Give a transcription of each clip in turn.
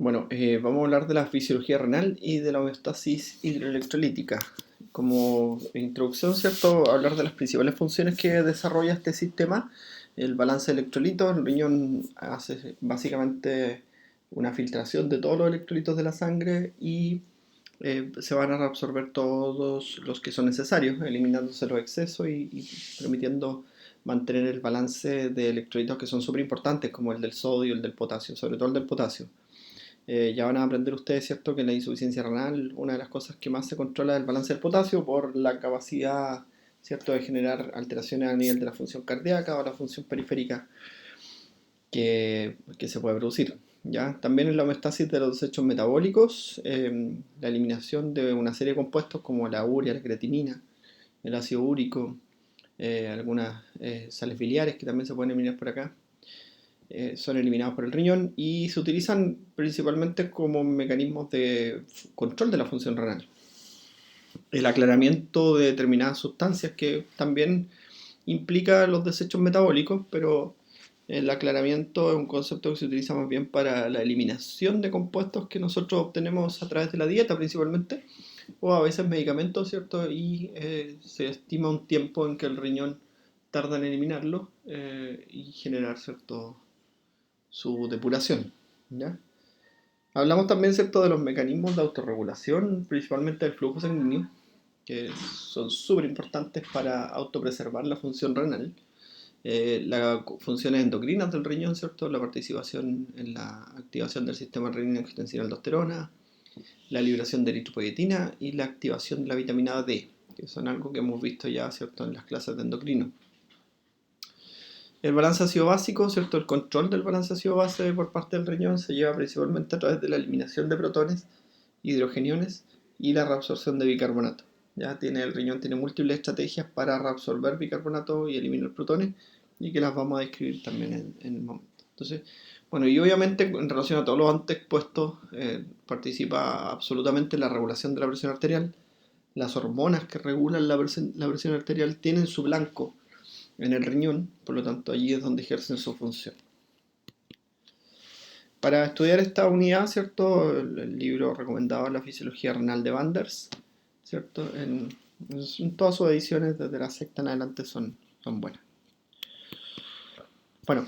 Bueno, vamos a hablar de la fisiología renal y de la homeostasis hidroelectrolítica. Como introducción, ¿cierto? Hablar de las principales funciones que desarrolla este sistema. El balance de electrolitos, el riñón hace básicamente una filtración de todos los electrolitos de la sangre y se van a reabsorber todos los que son necesarios, eliminándose los excesos y permitiendo mantener el balance de electrolitos que son súper importantes, como el del sodio, el del potasio, sobre todo el del potasio. Ya van a aprender ustedes, ¿cierto?, que en la insuficiencia renal una de las cosas que más se controla es el balance del potasio por la capacidad, ¿cierto?, de generar alteraciones a nivel de la función cardíaca o la función periférica que se puede producir. ¿Ya? También en la homeostasis de los desechos metabólicos, la eliminación de una serie de compuestos como la urea, la creatinina, el ácido úrico, algunas sales biliares que también se pueden eliminar por acá, son eliminados por el riñón y se utilizan principalmente como mecanismos de control de la función renal. El aclaramiento de determinadas sustancias que también implica los desechos metabólicos, pero el aclaramiento es un concepto que se utiliza más bien para la eliminación de compuestos que nosotros obtenemos a través de la dieta principalmente, o a veces medicamentos, ¿cierto? Y se estima un tiempo en que el riñón tarda en eliminarlo y generar, ¿cierto?, su depuración. ¿Ya? Hablamos también, ¿cierto?, de los mecanismos de autorregulación, principalmente del flujo sanguíneo, que son súper importantes para autopreservar la función renal. Las funciones endocrinas del riñón, ¿cierto?, la participación en la activación del sistema renina-angiotensina aldosterona, la liberación de eritropoyetina y la activación de la vitamina D, que son algo que hemos visto ya, ¿cierto?, en las clases de endocrino. El balance ácido básico, ¿cierto? El control del balance ácido base por parte del riñón se lleva principalmente a través de la eliminación de protones, hidrogeniones y la reabsorción de bicarbonato. Ya el riñón tiene múltiples estrategias para reabsorber bicarbonato y eliminar protones y que las vamos a describir también en el momento. Entonces, bueno, y obviamente en relación a todos los antes expuestos, participa absolutamente la regulación de la presión arterial. Las hormonas que regulan la presión arterial tienen su blanco en el riñón, por lo tanto allí es donde ejercen su función. Para estudiar esta unidad, ¿cierto?, el libro recomendado es La fisiología renal de Vanders, ¿cierto? En todas sus ediciones, desde la sexta en adelante, son buenas. Bueno,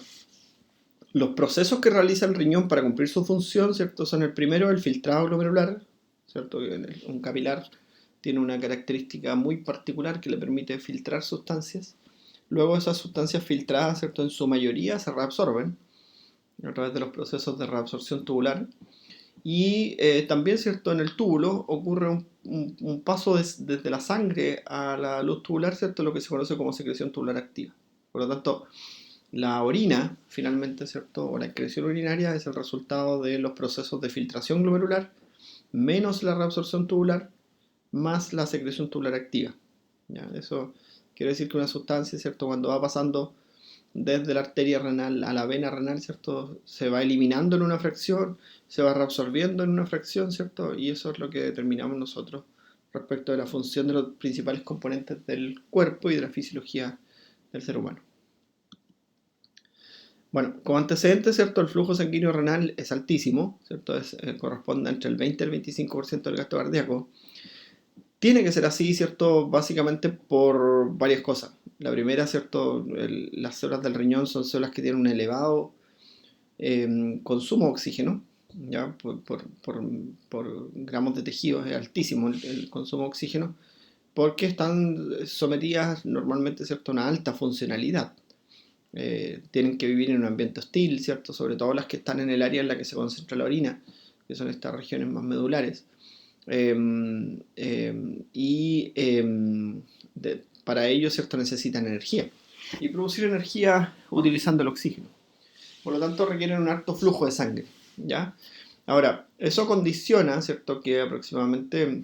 los procesos que realiza el riñón para cumplir su función, ¿cierto?, son el primero, el filtrado glomerular, ¿cierto? Un capilar tiene una característica muy particular que le permite filtrar sustancias. Luego esas sustancias filtradas, ¿cierto?, en su mayoría se reabsorben a través de los procesos de reabsorción tubular. Y también, ¿cierto?, en el túbulo ocurre un paso desde la sangre a la luz tubular, ¿cierto?, lo que se conoce como secreción tubular activa. Por lo tanto, la orina, finalmente, ¿cierto?, o la excreción urinaria es el resultado de los procesos de filtración glomerular, menos la reabsorción tubular, más la secreción tubular activa. ¿Ya? Eso quiere decir que una sustancia, ¿cierto?, cuando va pasando desde la arteria renal a la vena renal, ¿cierto?, se va eliminando en una fracción, se va reabsorbiendo en una fracción, ¿cierto? Y eso es lo que determinamos nosotros respecto de la función de los principales componentes del cuerpo y de la fisiología del ser humano. Bueno, como antecedente, ¿cierto?, el flujo sanguíneo renal es altísimo, ¿cierto? Corresponde entre el 20 y el 25% del gasto cardíaco. Tiene que ser así, ¿cierto?, básicamente por varias cosas. La primera, ¿cierto?, las células del riñón son células que tienen un elevado consumo de oxígeno, ¿ya? Por gramos de tejido es altísimo el consumo de oxígeno, porque están sometidas normalmente, ¿cierto?, a una alta funcionalidad. Tienen que vivir en un ambiente hostil, ¿cierto?, sobre todo las que están en el área en la que se concentra la orina, que son estas regiones más medulares. Para ello, ¿cierto?, necesitan energía y producir energía utilizando el oxígeno. Por lo tanto, requieren un alto flujo de sangre, ¿ya? Ahora, eso condiciona, ¿cierto?, que aproximadamente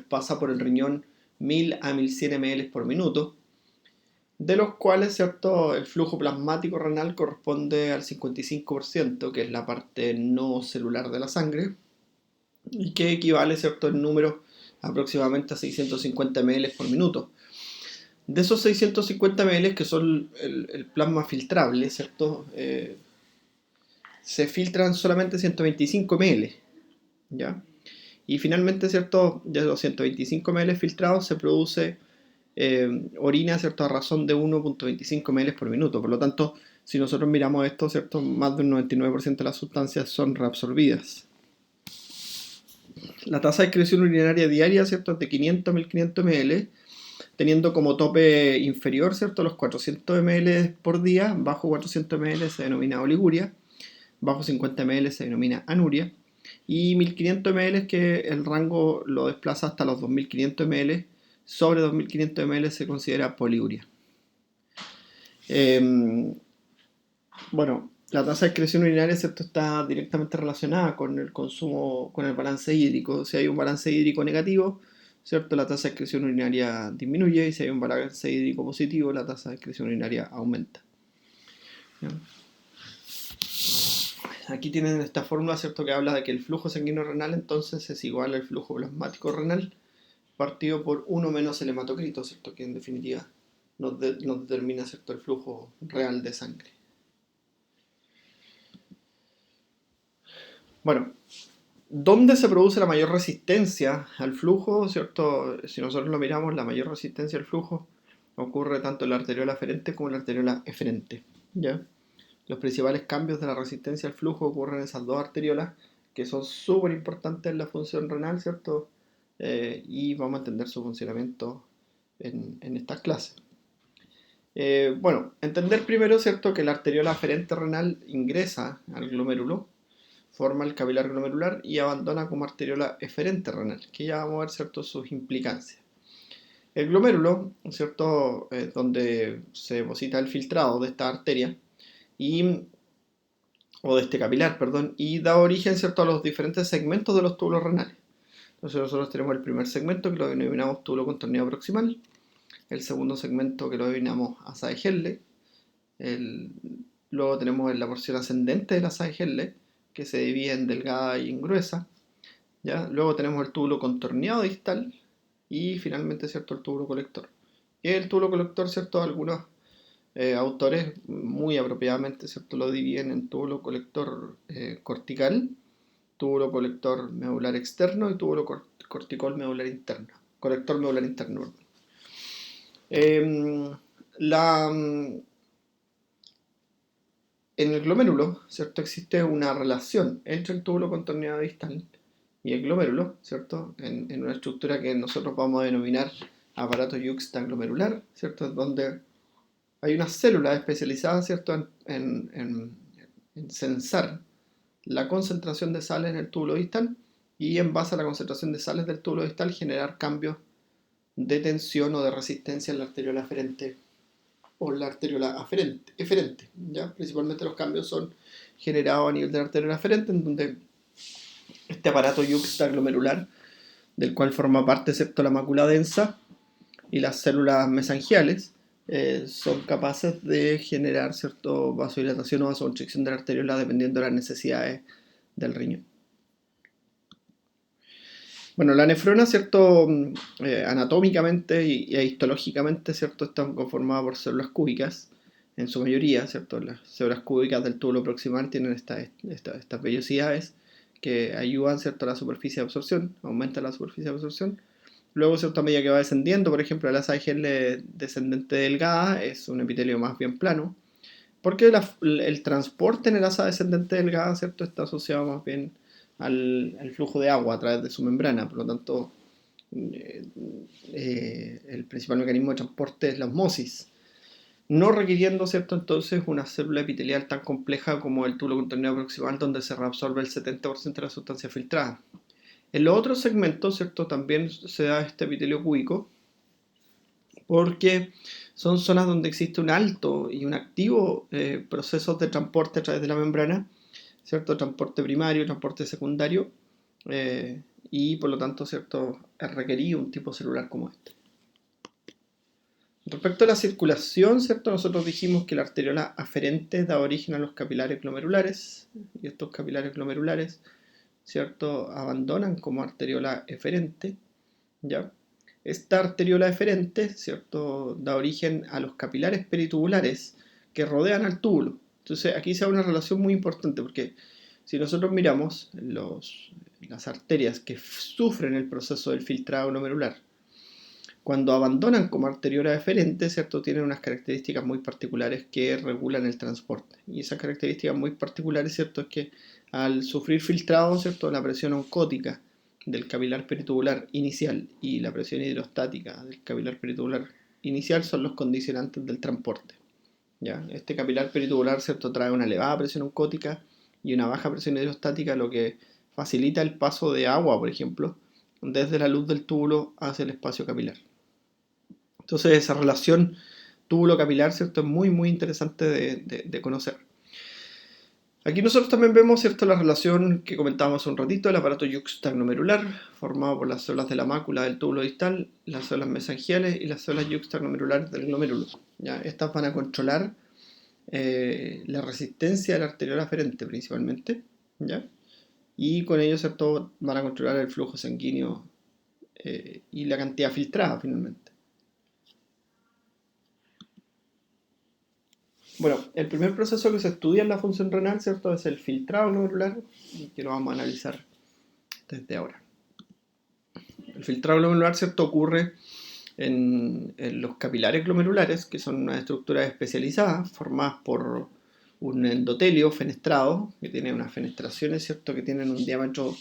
pasa por el riñón 1000 a 1100 ml por minuto, de los cuales, ¿cierto?, el flujo plasmático renal corresponde al 55%, que es la parte no celular de la sangre, y que equivale, ¿cierto?, en número aproximadamente a 650 ml por minuto. De esos 650 ml, que son el plasma filtrable, ¿cierto?, se filtran solamente 125 ml, ¿ya? Y finalmente, ¿cierto? De los 125 ml filtrados se produce orina, ¿cierto? A razón de 1,25 ml por minuto. Por lo tanto, si nosotros miramos esto, ¿cierto? Más del 99% de las sustancias son reabsorbidas. La tasa de excreción urinaria diaria, ¿cierto? Es de 500 a 1500 ml, teniendo como tope inferior, ¿cierto? Los 400 ml por día. Bajo 400 ml se denomina oliguria. Bajo 50 ml se denomina anuria. Y 1500 ml es que el rango lo desplaza hasta los 2500 ml. Sobre 2500 ml se considera poliuria. Bueno, la tasa de excreción urinaria, ¿cierto? Está directamente relacionada con el consumo, con el balance hídrico. Si hay un balance hídrico negativo, ¿cierto? La tasa de excreción urinaria disminuye, y si hay un balance hídrico positivo, la tasa de excreción urinaria aumenta. ¿Ya? Aquí tienen esta fórmula, ¿cierto? Que habla de que el flujo sanguíneo renal entonces es igual al flujo plasmático renal partido por 1 menos el hematocrito, ¿cierto? Que en definitiva nos determina, ¿cierto? El flujo real de sangre. Bueno, ¿dónde se produce la mayor resistencia al flujo? ¿Cierto? Si nosotros lo miramos, la mayor resistencia al flujo ocurre tanto en la arteriola aferente como en la arteriola eferente. ¿Ya? Los principales cambios de la resistencia al flujo ocurren en esas dos arteriolas, que son súper importantes en la función renal, ¿cierto? Y vamos a entender su funcionamiento en estas clases. Bueno, entender primero, ¿cierto?, que la arteriola aferente renal ingresa al glomérulo, forma el capilar glomerular y abandona como arteriola eferente renal, que ya vamos a ver, ¿cierto?, sus implicancias. El glomérulo, ¿cierto?, donde se deposita el filtrado de esta arteria, o de este capilar, perdón, y da origen, ¿cierto?, a los diferentes segmentos de los túbulos renales. Entonces nosotros tenemos el primer segmento, que lo denominamos túbulo contorneado proximal, el segundo segmento, que lo denominamos asa de Henle, luego tenemos la porción ascendente de la asa de Henle, que se divide en delgada y en gruesa, ¿ya? Luego tenemos el túbulo contorneado distal y finalmente, ¿cierto?, el túbulo colector. Y el túbulo colector, ¿cierto?, algunos autores muy apropiadamente, ¿cierto?, lo dividen en túbulo colector cortical, túbulo colector medular externo y túbulo corticol medular interno, colector medular interno. En el glomérulo, ¿cierto?, existe una relación entre el túbulo contorneado distal y el glomérulo, ¿cierto?, en una estructura que nosotros vamos a denominar aparato yuxtaglomerular, ¿cierto?, donde hay unas células especializadas, ¿cierto?, en sensar la concentración de sales en el túbulo distal, y en base a la concentración de sales del túbulo distal generar cambios de tensión o de resistencia en la arteriola aferente o la arteriola eferente, ¿ya? Principalmente los cambios son generados a nivel de la arteriola aferente, en donde este aparato yuxtaglomerular, del cual forma parte, excepto la mácula densa y las células mesangiales, son capaces de generar, ¿cierto?, vasodilatación o vasoconstricción de la arteriola dependiendo de las necesidades del riñón. Bueno, la nefrona, ¿cierto?, anatómicamente e histológicamente, ¿cierto?, están conformadas por células cúbicas, en su mayoría, ¿cierto? Las células cúbicas del túbulo proximal tienen estas vellosidades que ayudan, ¿cierto?, a la superficie de absorción, aumentan la superficie de absorción. Luego, ¿cierto?, a medida que va descendiendo, por ejemplo, la asa de Henle descendente delgada es un epitelio más bien plano, porque el transporte en el asa descendente delgada, ¿cierto?, está asociado más bien al flujo de agua a través de su membrana. Por lo tanto, el principal mecanismo de transporte es la osmosis, no requiriendo, ¿cierto?, entonces una célula epitelial tan compleja como el túbulo contorneado proximal, donde se reabsorbe el 70% de la sustancia filtrada. En los otros segmentos, ¿cierto?, también se da este epitelio cúbico, porque son zonas donde existe un alto y un activo proceso de transporte a través de la membrana, ¿cierto? Transporte primario, transporte secundario, y por lo tanto, ¿cierto?, es requerido un tipo celular como este. Respecto a la circulación, ¿cierto?, nosotros dijimos que la arteriola aferente da origen a los capilares glomerulares, y estos capilares glomerulares, ¿cierto?, abandonan como arteriola eferente, ¿ya? Esta arteriola eferente, ¿cierto?, da origen a los capilares peritubulares que rodean al túbulo. Entonces aquí se da una relación muy importante porque si nosotros miramos las arterias que sufren el proceso del filtrado glomerular, cuando abandonan como arteriola deferente, ¿cierto? Tienen unas características muy particulares que regulan el transporte. Y esas características muy particulares, ¿cierto? Es que al sufrir filtrado, ¿cierto? La presión oncótica del capilar peritubular inicial y la presión hidrostática del capilar peritubular inicial son los condicionantes del transporte. ¿Ya? Este capilar peritubular, ¿cierto? Trae una elevada presión oncótica y una baja presión hidrostática, lo que facilita el paso de agua, por ejemplo, desde la luz del túbulo hacia el espacio capilar. Entonces esa relación túbulo-capilar, ¿cierto? Es muy, muy interesante de conocer. Aquí nosotros también vemos, ¿cierto?, la relación que comentábamos hace un ratito, el aparato yuxtaglomerular, formado por las células de la mácula del túbulo distal, las células mesangiales y las células yuxtaglomerulares del glomérulo. ¿Ya? Estas van a controlar la resistencia de la arteriola aferente principalmente, ¿ya? Y con ello, ¿cierto?, van a controlar el flujo sanguíneo y la cantidad filtrada finalmente. Bueno, el primer proceso que se estudia en la función renal, ¿cierto?, es el filtrado glomerular, y que lo vamos a analizar desde ahora. El filtrado glomerular, ¿cierto?, ocurre en los capilares glomerulares, que son unas estructuras especializadas formadas por un endotelio fenestrado, que tiene unas fenestraciones, ¿cierto?, que tienen un diámetro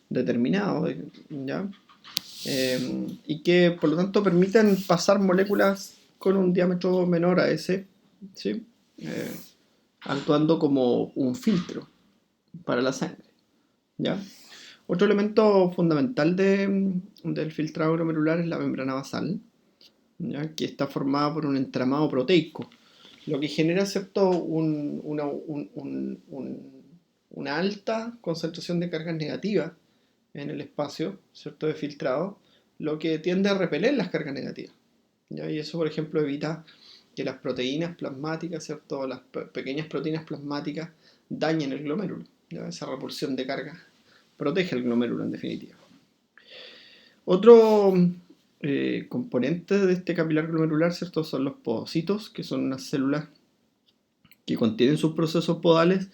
determinado, ¿ya? Y que por lo tanto permiten pasar moléculas con un diámetro menor a ese, ¿sí? Actuando como un filtro para la sangre, ¿ya? Otro elemento fundamental del filtrado glomerular es la membrana basal, ¿ya? Que está formada por un entramado proteico, lo que genera, ¿cierto?, una alta concentración de cargas negativas en el espacio, ¿cierto?, de filtrado, lo que tiende a repeler las cargas negativas, ¿ya? Y eso, por ejemplo, evita que las proteínas plasmáticas, ¿cierto?, las pequeñas proteínas plasmáticas dañen el glomérulo, ¿ya? Esa repulsión de carga protege el glomérulo en definitiva. Otro componente de este capilar glomerular, ¿cierto?, son los podocitos, que son unas células que contienen sus procesos podales,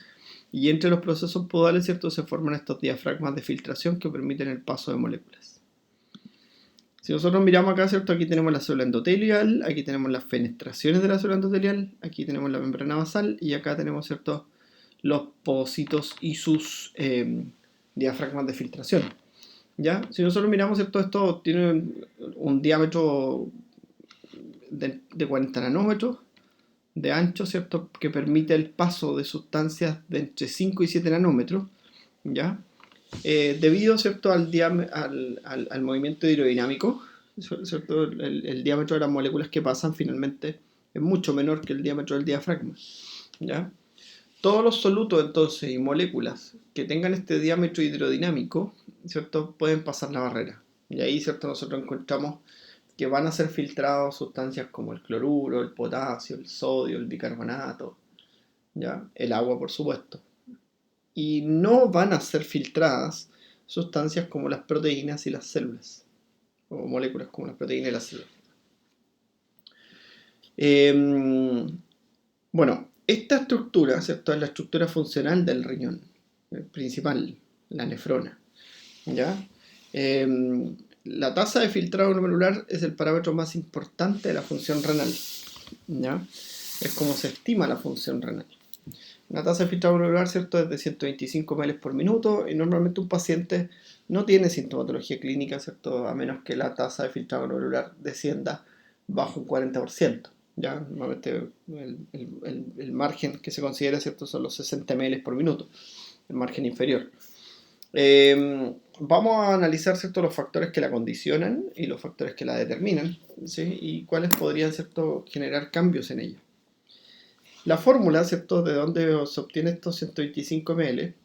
y entre los procesos podales, ¿cierto?, se forman estos diafragmas de filtración que permiten el paso de moléculas. Si nosotros miramos acá, ¿cierto?, aquí tenemos la célula endotelial, aquí tenemos las fenestraciones de la célula endotelial, aquí tenemos la membrana basal y acá tenemos, ¿cierto?, los podocitos y sus diafragmas de filtración. ¿Ya? Si nosotros miramos, ¿cierto?, esto tiene un diámetro de 40 nanómetros de ancho, ¿cierto?, que permite el paso de sustancias de entre 5 y 7 nanómetros, ¿ya? Debido, ¿cierto?, al movimiento hidrodinámico, ¿cierto? El diámetro de las moléculas que pasan finalmente es mucho menor que el diámetro del diafragma, ¿ya? Todos los solutos, entonces, y moléculas que tengan este diámetro hidrodinámico, ¿cierto?, pueden pasar la barrera. Y ahí, ¿cierto?, nosotros encontramos que van a ser filtrados sustancias como el cloruro, el potasio, el sodio, el bicarbonato, ¿ya? El agua, por supuesto. Y no van a ser filtradas sustancias como las proteínas y las células, o moléculas como las proteínas y las células. Bueno, esta estructura, ¿cierto?, es la estructura funcional del riñón principal, la nefrona, ¿ya? La tasa de filtrado glomerular es el parámetro más importante de la función renal, ¿ya? Es como se estima la función renal. La tasa de filtrado glomerular, ¿cierto?, es de 125 ml por minuto, y normalmente un paciente no tiene sintomatología clínica, ¿cierto?, a menos que la tasa de filtrado glomerular descienda bajo un 40%. ¿Ya? Normalmente el margen que se considera, ¿cierto?, son los 60 ml por minuto, el margen inferior. Vamos a analizar, ¿cierto?, los factores que la condicionan y los factores que la determinan, ¿sí?, y cuáles podrían, ¿cierto?, generar cambios en ella. La fórmula, ¿cierto?, de donde se obtiene estos 125 ml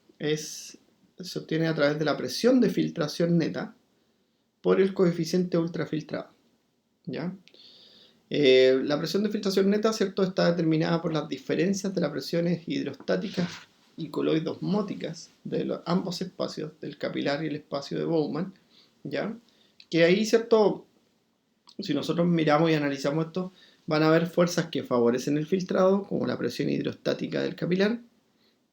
se obtiene a través de la presión de filtración neta por el coeficiente ultrafiltrado, ¿ya? La presión de filtración neta, ¿cierto?, está determinada por las diferencias de las presiones hidrostáticas y coloidosmóticas de ambos espacios, del capilar y el espacio de Bowman, ¿ya? Que ahí, ¿cierto?, si nosotros miramos y analizamos esto, van a haber fuerzas que favorecen el filtrado, como la presión hidrostática del capilar,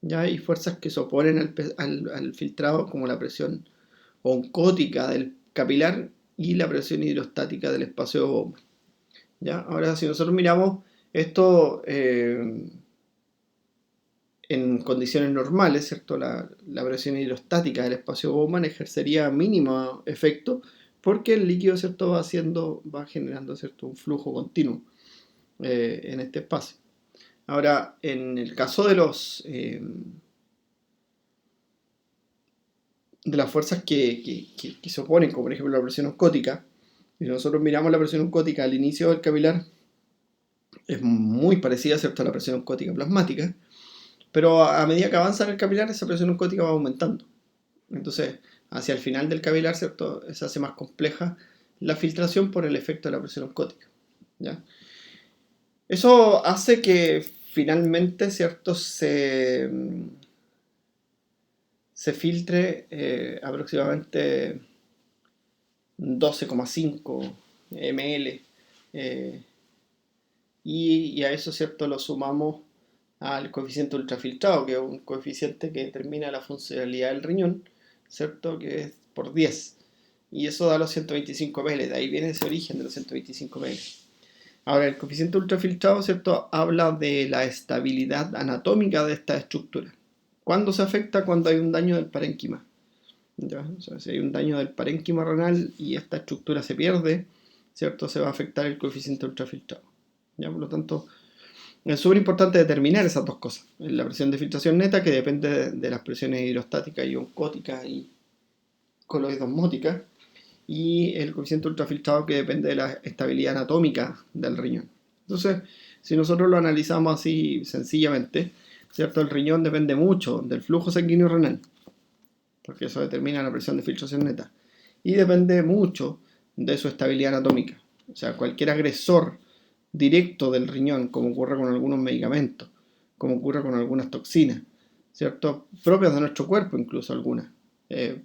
¿ya? Y fuerzas que se oponen al filtrado, como la presión oncótica del capilar y la presión hidrostática del espacio de Bowman, ¿ya? Ahora, si nosotros miramos esto en condiciones normales, ¿cierto? La presión hidrostática del espacio de Bowman ejercería mínimo efecto porque el líquido, ¿cierto? va generando, ¿cierto? Un flujo continuo en este espacio. Ahora, en el caso de las fuerzas que se oponen, como por ejemplo la presión oscótica, si nosotros miramos la presión oscótica al inicio del capilar, es muy parecida, ¿cierto?, a la presión oscótica plasmática, pero a medida que avanza en el capilar, esa presión oscótica va aumentando. Entonces, hacia el final del capilar, ¿cierto?, se hace más compleja la filtración por el efecto de la presión oscótica, ¿ya? Eso hace que finalmente, ¿cierto?, se filtre aproximadamente 12,5 ml, y a eso, ¿cierto?, lo sumamos al coeficiente ultrafiltrado, que es un coeficiente que determina la funcionalidad del riñón, ¿cierto?, que es por 10, y eso da los 125 ml, de ahí viene ese origen de los 125 ml. Ahora, el coeficiente ultrafiltrado, ¿cierto?, habla de la estabilidad anatómica de esta estructura. ¿Cuándo se afecta? Cuando hay un daño del parénquima. ¿Ya? O sea, si hay un daño del parénquima renal y esta estructura se pierde, ¿cierto?, se va a afectar el coeficiente ultrafiltrado, ¿ya? Por lo tanto, es súper importante determinar esas dos cosas. La presión de filtración neta, que depende de las presiones hidrostáticas y oncóticas y coloidosmóticas, y el coeficiente ultrafiltrado, que depende de la estabilidad anatómica del riñón. Entonces, si nosotros lo analizamos así sencillamente, ¿cierto?, el riñón depende mucho del flujo sanguíneo renal, porque eso determina la presión de filtración neta, y depende mucho de su estabilidad anatómica. O sea, cualquier agresor directo del riñón, como ocurre con algunos medicamentos, como ocurre con algunas toxinas, ¿cierto?, propias de nuestro cuerpo, incluso algunas,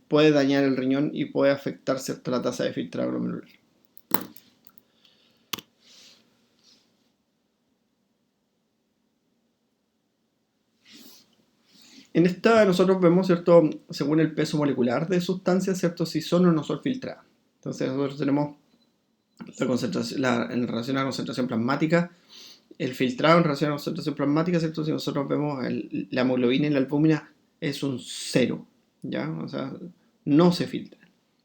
puede dañar el riñón y puede afectar, ¿cierto?, la tasa de filtrado glomerular. En esta nosotros vemos, ¿cierto?, según el peso molecular de sustancias, ¿cierto?, si son o no son filtradas. Entonces nosotros tenemos en relación a la concentración plasmática, el filtrado en relación a la concentración plasmática, ¿cierto? Si nosotros vemos la hemoglobina y la albúmina, es un 0, ¿ya? O sea, no se filtra.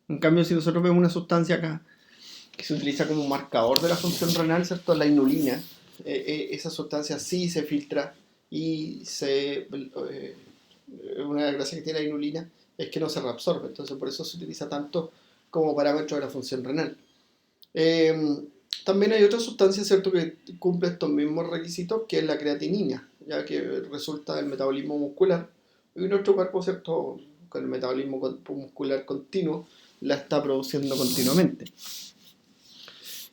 En cambio, si nosotros vemos una sustancia acá que se utiliza como marcador de la función renal, ¿cierto?, la inulina, esa sustancia sí se filtra y una gracia que tiene la inulina es que no se reabsorbe, entonces por eso se utiliza tanto como parámetro de la función renal. También hay otra sustancia, ¿cierto?, que cumple estos mismos requisitos, que es la creatinina, ya que resulta del metabolismo muscular, y nuestro cuerpo, ¿cierto?, con el metabolismo muscular continuo, la está produciendo continuamente.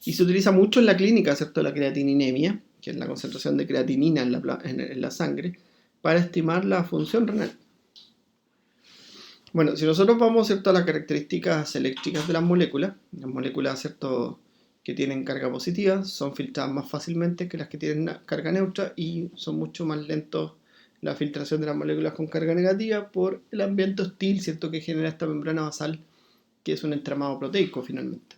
Y se utiliza mucho en la clínica, ¿cierto?, la creatininemia, que es la concentración de creatinina en la sangre, para estimar la función renal. Bueno, si nosotros vamos, ¿cierto?, a las características eléctricas de las moléculas, ¿cierto?, que tienen carga positiva son filtradas más fácilmente que las que tienen carga neutra, y son mucho más lentos la filtración de las moléculas con carga negativa por el ambiente hostil, ¿cierto?, que genera esta membrana basal, que es un entramado proteico finalmente.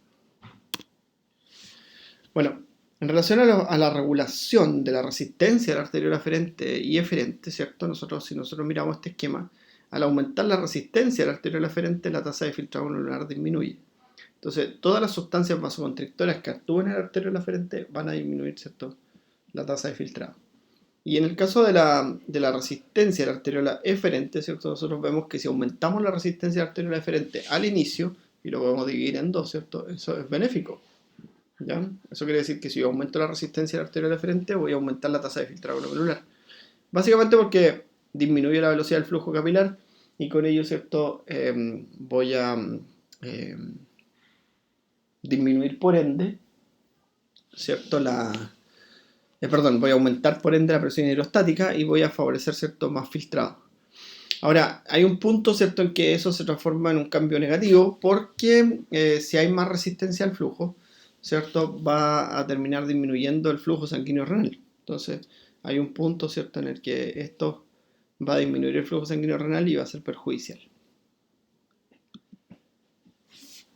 Bueno, en relación a la regulación de la resistencia de la arteriola aferente y eferente, ¿cierto?, si nosotros miramos este esquema, al aumentar la resistencia de la arteriola aferente, la tasa de filtrado glomerular disminuye. Entonces, todas las sustancias vasoconstrictoras que actúan en la arteriola aferente van a disminuir, ¿cierto?, la tasa de filtrado. Y en el caso de la resistencia de la arteriola eferente, ¿cierto?, nosotros vemos que si aumentamos la resistencia de la arteriola eferente al inicio, y lo podemos dividir en dos, ¿cierto?, eso es benéfico, ¿ya? Eso quiere decir que si yo aumento la resistencia de la arteriola eferente, voy a aumentar la tasa de filtrado glomerular. Básicamente porque disminuye la velocidad del flujo capilar, y con ello, ¿cierto?, voy a disminuir por ende, ¿cierto?, voy a aumentar por ende la presión hidrostática y voy a favorecer, ¿cierto?, más filtrado. Ahora, hay un punto, ¿cierto?, en que eso se transforma en un cambio negativo, porque si hay más resistencia al flujo, ¿cierto? Va a terminar disminuyendo el flujo sanguíneo renal. Entonces, hay un punto, ¿cierto?, en el que esto va a disminuir el flujo sanguíneo renal y va a ser perjudicial.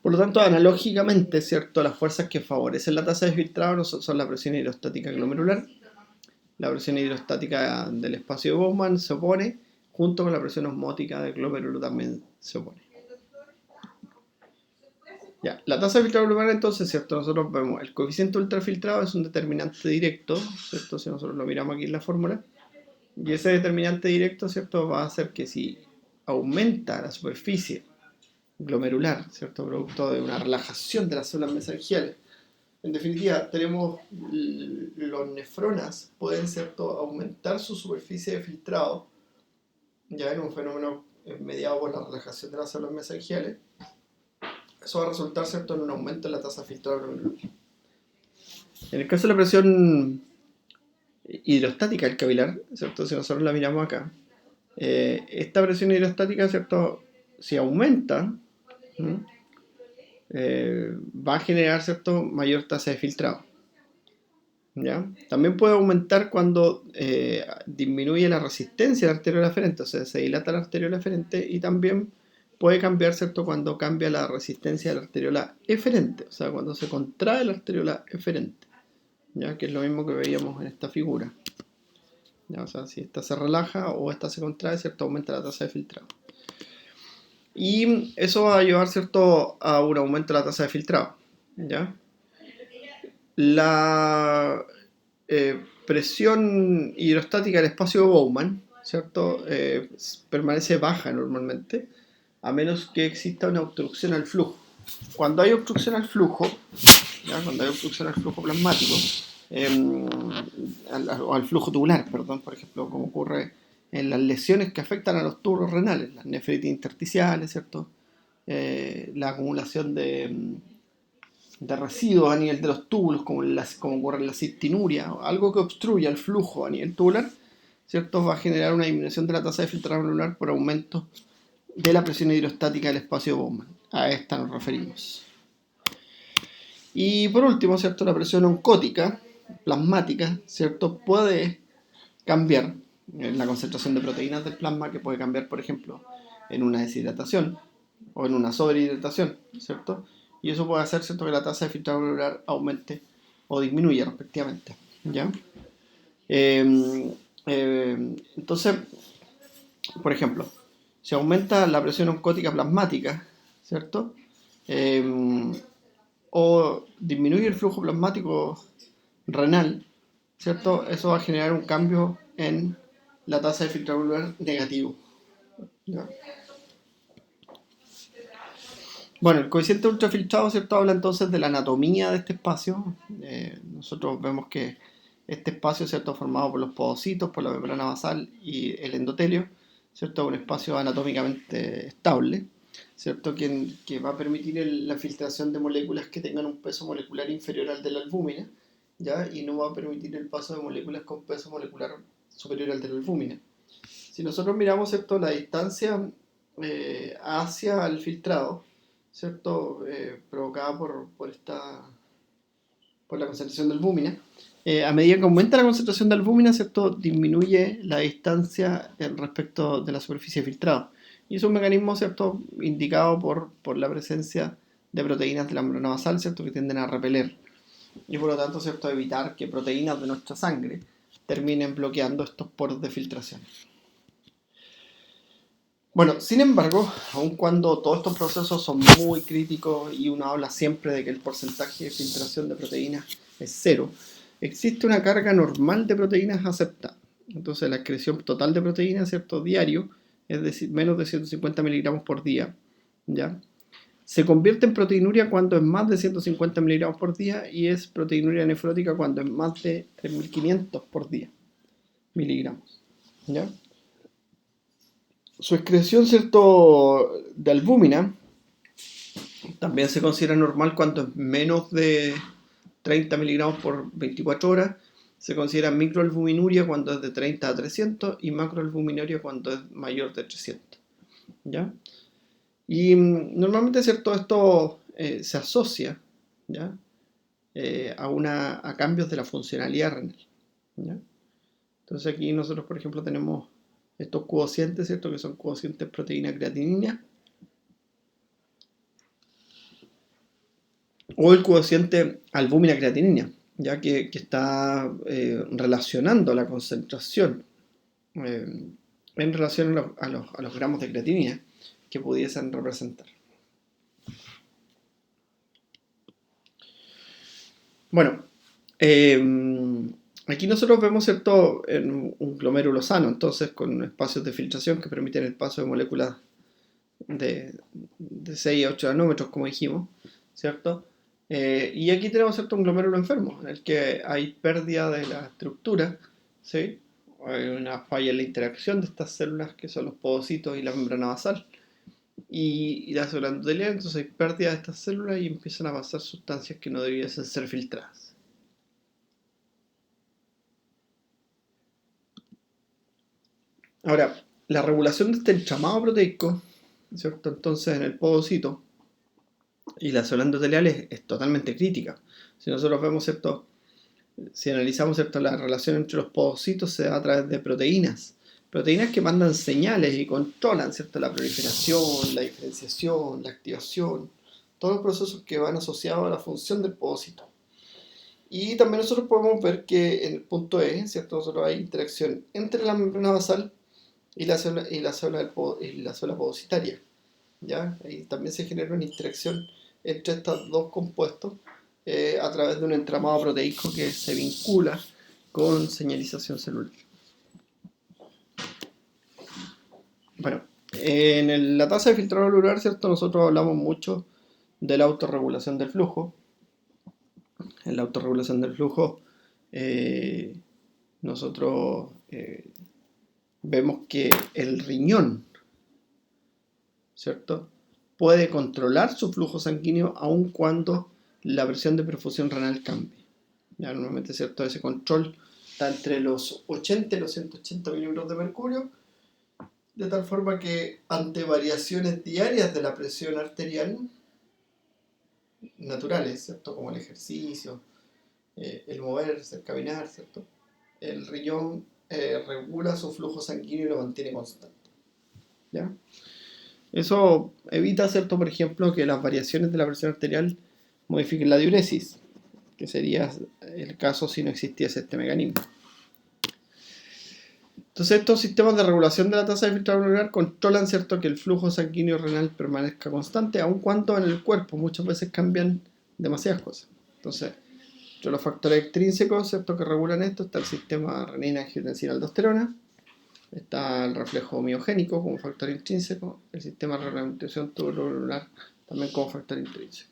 Por lo tanto, analógicamente, ¿cierto?, las fuerzas que favorecen la tasa de filtrado son la presión hidrostática glomerular, la presión hidrostática del espacio de Bowman se opone, junto con la presión osmótica del glomérulo también se opone. Ya, la tasa de filtrado glomerular, entonces, ¿cierto? Nosotros vemos el coeficiente ultrafiltrado es un determinante directo, ¿cierto? Si nosotros lo miramos aquí en la fórmula, y ese determinante directo, ¿cierto?, va a hacer que si aumenta la superficie glomerular, ¿cierto?, producto de una relajación de las células mesangiales. En definitiva, tenemos los nefronas pueden, ¿cierto?, aumentar su superficie de filtrado, ya en un fenómeno mediado por la relajación de las células mesangiales. Eso va a resultar, ¿cierto?, en un aumento en la tasa de filtrado glomerular. En el caso de la presión hidrostática del capilar, ¿cierto?, si nosotros la miramos acá, esta presión hidrostática, ¿cierto?, si aumenta, va a generar, ¿cierto?, mayor tasa de filtrado. ¿Ya? También puede aumentar cuando disminuye la resistencia de la arteriola aferente, o sea, se dilata la arteriola aferente, y también puede cambiar, ¿cierto?, cuando cambia la resistencia de la arteriola eferente, o sea, cuando se contrae la arteriola eferente, ¿ya?, que es lo mismo que veíamos en esta figura. ¿Ya? O sea, si esta se relaja o esta se contrae, ¿cierto?, aumenta la tasa de filtrado. Y eso va a llevar, ¿cierto?, a un aumento de la tasa de filtrado. ¿Ya? La presión hidrostática del espacio de Bowman, ¿cierto?, permanece baja normalmente, a menos que exista una obstrucción al flujo. Cuando hay obstrucción al flujo, ¿ya?, cuando hay obstrucción al flujo plasmático, o al flujo tubular, perdón, por ejemplo, como ocurre en las lesiones que afectan a los túbulos renales, las nefritis intersticiales, ¿cierto?, la acumulación de residuos a nivel de los túbulos, como ocurre en la cistinuria, algo que obstruya el flujo a nivel tubular, ¿cierto?, va a generar una disminución de la tasa de filtrado glomerular por aumento de la presión hidrostática del espacio de Bowman. A esta nos referimos. Y por último, ¿cierto?, la presión oncótica, plasmática, ¿cierto?, puede cambiar en la concentración de proteínas del plasma, que puede cambiar, por ejemplo, en una deshidratación o en una sobrehidratación, ¿cierto? Y eso puede hacer, ¿cierto?, que la tasa de filtrado glomerular aumente o disminuya respectivamente, ¿ya? Entonces, por ejemplo, si aumenta la presión oncótica plasmática, ¿cierto?, o disminuye el flujo plasmático renal, ¿cierto?, eso va a generar un cambio en la tasa de filtrado glomerular negativo, ¿ya? Bueno, el coeficiente ultrafiltrado, ¿cierto?, habla entonces de la anatomía de este espacio. Nosotros vemos que este espacio, ¿cierto?, formado por los podocitos, por la membrana basal y el endotelio, ¿cierto?, es un espacio anatómicamente estable, ¿cierto?, que va a permitir la filtración de moléculas que tengan un peso molecular inferior al de la albúmina, ¿ya?, y no va a permitir el paso de moléculas con peso molecular superior al de la albúmina. Si nosotros miramos, ¿cierto?, la distancia hacia el filtrado, ¿cierto?, provocada por la concentración de albúmina, a medida que aumenta la concentración de albúmina, ¿cierto?, disminuye la distancia respecto de la superficie de filtrado. Y es un mecanismo, ¿cierto?, indicado por la presencia de proteínas de la membrana basal, ¿cierto?, que tienden a repeler. Y por lo tanto, ¿cierto?, evitar que proteínas de nuestra sangre terminen bloqueando estos poros de filtración. Bueno, sin embargo, aun cuando todos estos procesos son muy críticos y uno habla siempre de que el porcentaje de filtración de proteínas es cero, existe una carga normal de proteínas aceptada. Entonces la excreción total de proteínas, ¿cierto?, diario, es decir, menos de 150 miligramos por día, ¿ya? Se convierte en proteinuria cuando es más de 150 miligramos por día, y es proteinuria nefrótica cuando es más de 3.500 por día, miligramos, ¿ya? Su excreción, ¿cierto?, de albúmina también se considera normal cuando es menos de 30 miligramos por 24 horas. Se considera microalbuminuria cuando es de 30 a 300 y macroalbuminuria cuando es mayor de 300, ¿ya? Y normalmente, ¿cierto?, esto se asocia, ¿ya?, a cambios de la funcionalidad renal, ¿ya? Entonces aquí nosotros, por ejemplo, tenemos estos cocientes, ¿cierto? Que son cocientes proteína-creatinina, o el cociente albúmina-creatinina, ya que está relacionando la concentración en relación a los gramos de creatinina que pudiesen representar. Bueno, aquí nosotros vemos, ¿cierto?, en un glomérulo sano, entonces con espacios de filtración que permiten el paso de moléculas de 6 a 8 nanómetros, como dijimos, ¿cierto? Y aquí tenemos, ¿cierto?, un glomérulo enfermo, en el que hay pérdida de la estructura, ¿sí? Hay una falla en la interacción de estas células, que son los podocitos y la membrana basal, y la célula endotelial, entonces hay pérdida de estas células y empiezan a pasar sustancias que no debiesen ser filtradas. Ahora, la regulación de este entramado proteico, ¿cierto?, entonces en el podocito y la célula endotelial es totalmente crítica. Si nosotros vemos, ¿cierto?, si analizamos, ¿cierto?, la relación entre los podocitos, se da a través de proteínas que mandan señales y controlan, ¿cierto?, la proliferación, la diferenciación, la activación, todos los procesos que van asociados a la función del podocito. Y también nosotros podemos ver que en el punto E, ¿cierto?, nosotros hay interacción entre la membrana basal y la célula podocitaria, ¿ya? Ahí también se genera una interacción entre estos dos compuestos a través de un entramado proteico que se vincula con señalización celular. Bueno, en la tasa de filtrado glomerular, ¿cierto?, nosotros hablamos mucho de la autorregulación del flujo. En la autorregulación del flujo, nosotros vemos que el riñón, ¿cierto?, puede controlar su flujo sanguíneo aun cuando la presión de perfusión renal cambie. Ya, normalmente, ¿cierto?, ese control está entre los 80 y los 180 milímetros de mercurio, de tal forma que ante variaciones diarias de la presión arterial naturales, ¿cierto?, como el ejercicio, el moverse, el caminar, ¿cierto?, el riñón regula su flujo sanguíneo y lo mantiene constante, ¿ya? Eso evita, ¿cierto?, por ejemplo, que las variaciones de la presión arterial modifiquen la diuresis, que sería el caso si no existiese este mecanismo. Entonces, estos sistemas de regulación de la tasa de filtrado glomerular controlan, ¿cierto?, que el flujo sanguíneo renal permanezca constante, aun cuando en el cuerpo muchas veces cambian demasiadas cosas. Entonces, entre los factores extrínsecos, ¿cierto?, que regulan esto, está el sistema renina-angiotensina-aldosterona, está el reflejo miogénico como factor intrínseco, el sistema de reglamentación tubular también como factor intrínseco.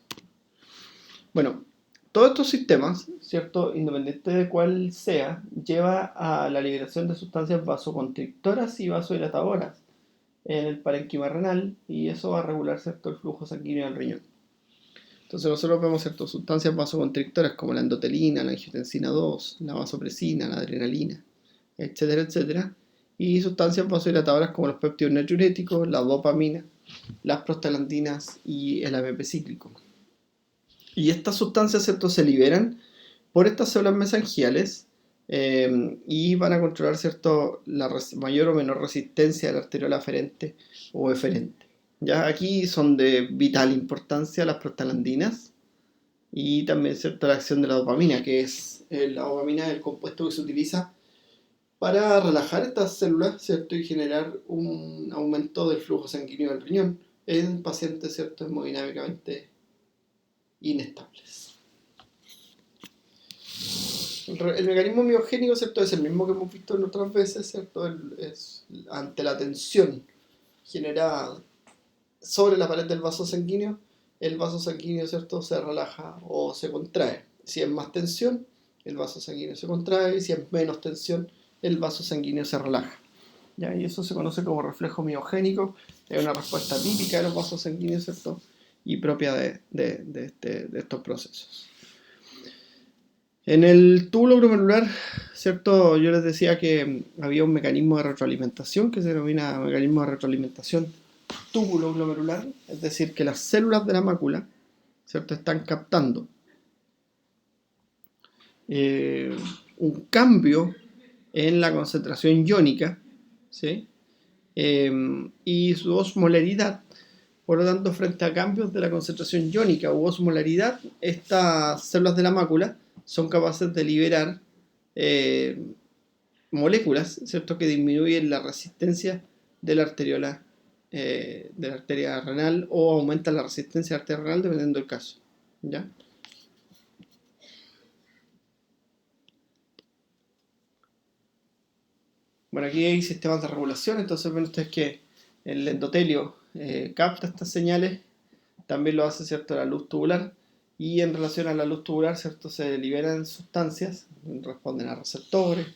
Bueno, todos estos sistemas, ¿cierto?, independiente de cuál sea, lleva a la liberación de sustancias vasoconstrictoras y vasodilatadoras en el parénquima renal, y eso va a regular, ¿cierto?, el flujo sanguíneo del riñón. Entonces nosotros vemos, ¿cierto?, sustancias vasoconstrictoras como la endotelina, la angiotensina 2, la vasopresina, la adrenalina, etcétera, etcétera, y sustancias vasodilatadoras como los péptidos natriuréticos, la dopamina, las prostaglandinas y el AMP cíclico. Y estas sustancias, ¿cierto?, se liberan por estas células mesangiales y van a controlar, ¿cierto?, la mayor o menor resistencia de la arteriola aferente o eferente. Ya aquí son de vital importancia las prostaglandinas y también, ¿cierto?, la acción de la dopamina, que es la dopamina es el compuesto que se utiliza para relajar estas células, ¿cierto?, y generar un aumento del flujo sanguíneo del riñón en pacientes, ¿cierto?, hemodinámicamente inestables. El mecanismo miogénico, ¿cierto?, es el mismo que hemos visto en otras veces, ¿cierto? Es ante la tensión generada sobre la pared del vaso sanguíneo, el vaso sanguíneo, ¿cierto?, se relaja o se contrae. Si es más tensión, el vaso sanguíneo se contrae, y si es menos tensión, el vaso sanguíneo se relaja. ¿Ya? Y eso se conoce como reflejo miogénico, es una respuesta típica de los vasos sanguíneos, ¿cierto?, y propia de estos procesos. En el túbulo glomerular, ¿cierto?, yo les decía que había un mecanismo de retroalimentación que se denomina mecanismo de retroalimentación túbulo glomerular, es decir, que las células de la mácula, ¿cierto?, están captando un cambio en la concentración iónica, ¿sí? Y su osmolaridad. Por lo tanto, frente a cambios de la concentración iónica u osmolaridad, estas células de la mácula son capaces de liberar moléculas, ¿cierto?, que disminuyen la resistencia de la arteriola, de la arteria renal, o aumentan la resistencia arterial renal dependiendo del caso, ¿ya? Bueno, aquí hay sistemas de regulación, entonces ven ustedes que el endotelio capta estas señales, también lo hace, ¿cierto?, la luz tubular, y en relación a la luz tubular, ¿cierto?, se liberan sustancias, responden a receptores,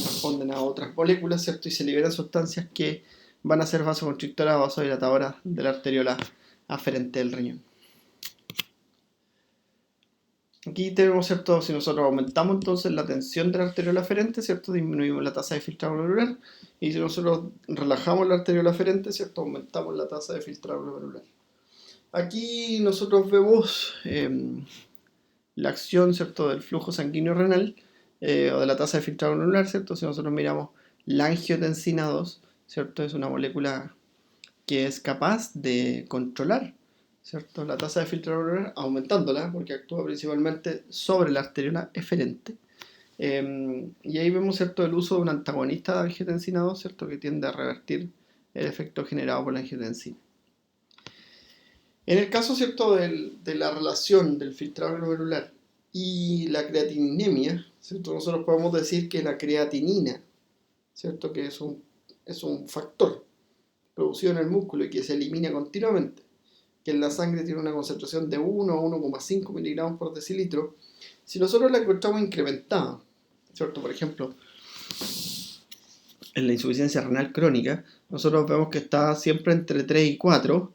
responden a otras moléculas, ¿cierto?, y se liberan sustancias que van a ser vasoconstrictoras o vasodilatadoras de la arteriola aferente del riñón. Aquí tenemos, ¿cierto?, si nosotros aumentamos entonces la tensión de la arteriola aferente, ¿cierto?, disminuimos la tasa de filtrado glomerular, y si nosotros relajamos la arteriola aferente, ¿cierto?, aumentamos la tasa de filtrado glomerular. Aquí nosotros vemos la acción, ¿cierto?, del flujo sanguíneo renal, o de la tasa de filtrado glomerular, ¿cierto? Si nosotros miramos la angiotensina 2, ¿cierto?, es una molécula que es capaz de controlar, ¿cierto?, la tasa de filtrado glomerular, aumentándola, porque actúa principalmente sobre la arteriola eferente. Y ahí vemos, ¿cierto?, el uso de un antagonista de angiotensina 2, ¿cierto?, que tiende a revertir el efecto generado por la angiotensina. En el caso, ¿cierto?, de la relación del filtrado glomerular y la creatininemia, ¿cierto?, nosotros podemos decir que la creatinina, ¿cierto?, que es un factor producido en el músculo y que se elimina continuamente, que en la sangre tiene una concentración de 1 a 1,5 miligramos por decilitro. Si nosotros la encontramos incrementada, ¿cierto?, por ejemplo, en la insuficiencia renal crónica, nosotros vemos que está siempre entre 3 y 4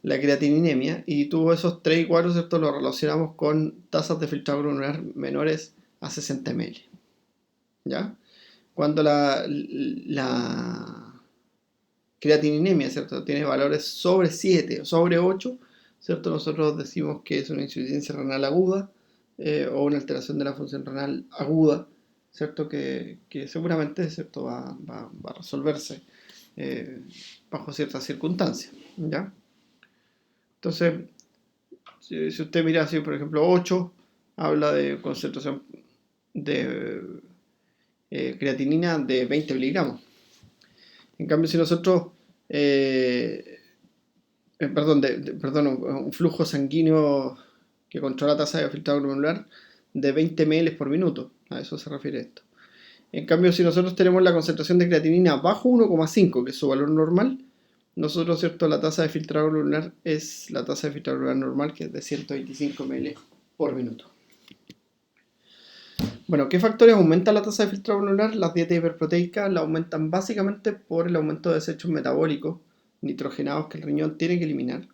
la creatininemia, y tú esos 3 y 4, ¿cierto?, lo relacionamos con tasas de filtrado glomerular menores a 60 ml. ¿Ya? Cuando la creatininemia, ¿cierto?, tiene valores sobre 7 o sobre 8, ¿cierto?, nosotros decimos que es una insuficiencia renal aguda, o una alteración de la función renal aguda, ¿cierto?, que seguramente, ¿cierto?, va a resolverse bajo ciertas circunstancias, ¿ya? Entonces, si usted mira así, por ejemplo, 8 habla de concentración de creatinina de 20 miligramos. En cambio, si nosotros, un flujo sanguíneo que controla la tasa de filtrado glomerular de 20 ml por minuto, a eso se refiere esto. En cambio, si nosotros tenemos la concentración de creatinina bajo 1,5, que es su valor normal, nosotros, ¿cierto?, la tasa de filtrado glomerular es la tasa de filtrado glomerular normal, que es de 125 ml por minuto. Bueno, ¿qué factores aumentan la tasa de filtrado glomerular? Las dietas hiperproteicas la aumentan básicamente por el aumento de desechos metabólicos nitrogenados que el riñón tiene que eliminar.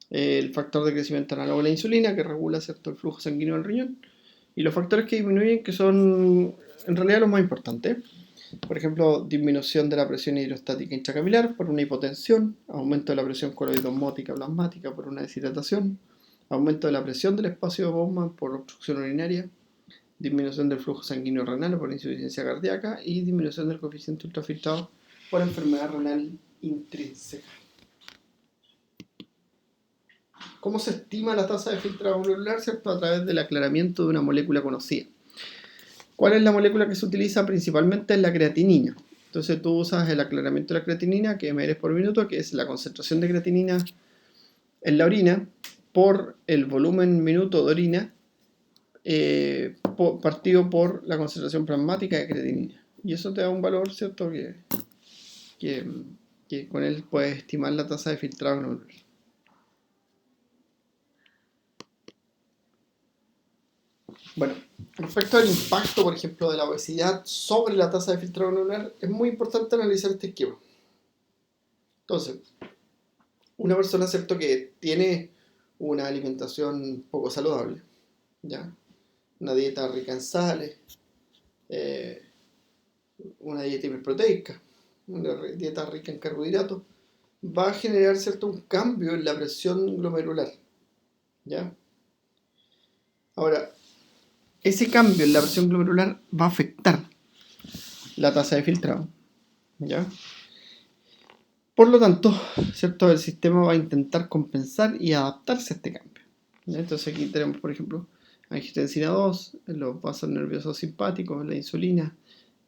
El factor de crecimiento análogo a la insulina, que regula, ¿cierto?, el flujo sanguíneo del riñón. Y los factores que disminuyen, que son en realidad los más importantes. Por ejemplo, disminución de la presión hidrostática intracapilar por una hipotensión, aumento de la presión coloidosmótica plasmática por una deshidratación, aumento de la presión del espacio de Bowman por obstrucción urinaria, disminución del flujo sanguíneo renal por insuficiencia cardíaca y disminución del coeficiente ultrafiltrado por enfermedad renal intrínseca. ¿Cómo se estima la tasa de filtrado glomerular? ¿Cierto? A través del aclaramiento de una molécula conocida. ¿Cuál es la molécula que se utiliza? Principalmente es la creatinina. Entonces tú usas el aclaramiento de la creatinina, que es ml por minuto, que es la concentración de creatinina en la orina por el volumen minuto de orina, partido por la concentración plasmática de creatinina. Y eso te da un valor, ¿cierto?, que con él puedes estimar la tasa de filtrado glomerular. Bueno, respecto al impacto, por ejemplo, de la obesidad sobre la tasa de filtrado glomerular, es muy importante analizar este esquema. Entonces, una persona, ¿cierto?, que tiene una alimentación poco saludable, ¿ya?, una dieta rica en sales, una dieta hiperproteica, una dieta rica en carbohidratos, va a generar, ¿cierto?, un cambio en la presión glomerular, ¿ya? Ahora, ese cambio en la presión glomerular va a afectar la tasa de filtrado, ¿ya? Por lo tanto, ¿cierto? El sistema va a intentar compensar y adaptarse a este cambio, ¿ya? Entonces aquí tenemos, por ejemplo, angiotensina 2, los vasos nerviosos simpáticos, la insulina,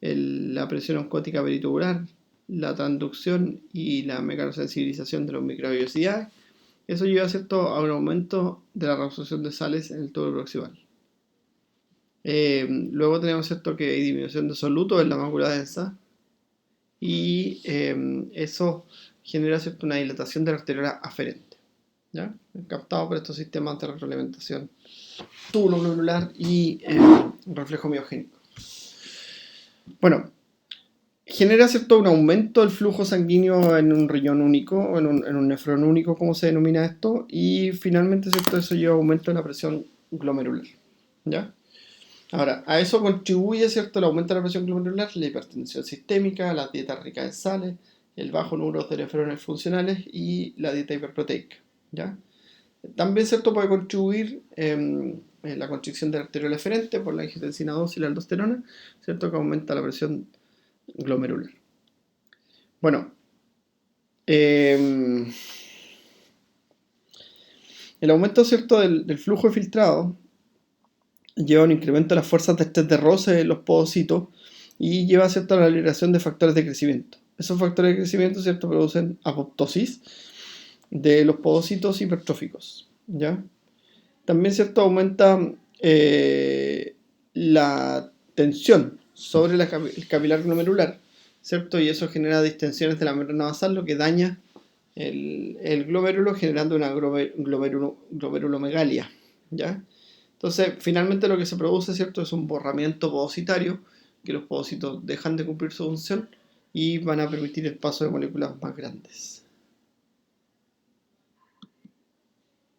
la presión osmótica peritubular, la transducción y la mecanosensibilización de los microvellosidades. Eso lleva, ¿cierto?, a un aumento de la reabsorción de sales en el tubo proximal. Luego tenemos, ¿cierto?, que hay disminución de soluto en la mácula densa y eso genera, ¿cierto?, una dilatación de la arteriola aferente, ¿ya? Captado por estos sistemas de retroalimentación túbulo glomerular y reflejo miogénico. Bueno, genera, ¿cierto?, un aumento del flujo sanguíneo en un riñón único, en un nefrón único, como se denomina esto, y finalmente, ¿cierto?, eso lleva a aumento de la presión glomerular, ¿ya? Ahora, a eso contribuye, ¿cierto?, el aumento de la presión glomerular, la hipertensión sistémica, la dieta rica en sales, el bajo número de nefrones funcionales y la dieta hiperproteica, ¿ya? También, ¿cierto?, puede contribuir en la constricción de la arteriola eferente por la angiotensina 2 y la aldosterona, ¿cierto?, que aumenta la presión glomerular. Bueno, el aumento, ¿cierto?, del flujo de filtrado lleva a un incremento de las fuerzas de estrés de roce en los podocitos y lleva, ¿cierto?, a la liberación de factores de crecimiento. Esos factores de crecimiento, ¿cierto?, producen apoptosis de los podocitos hipertróficos, ¿ya? También, ¿cierto?, aumenta la tensión sobre el capilar glomerular, ¿cierto? Y eso genera distensiones de la membrana basal, lo que daña el glomérulo, generando una glomerulomegalia, ¿ya? Entonces, finalmente lo que se produce, ¿cierto?, es un borramiento podocitario, que los podocitos dejan de cumplir su función y van a permitir el paso de moléculas más grandes.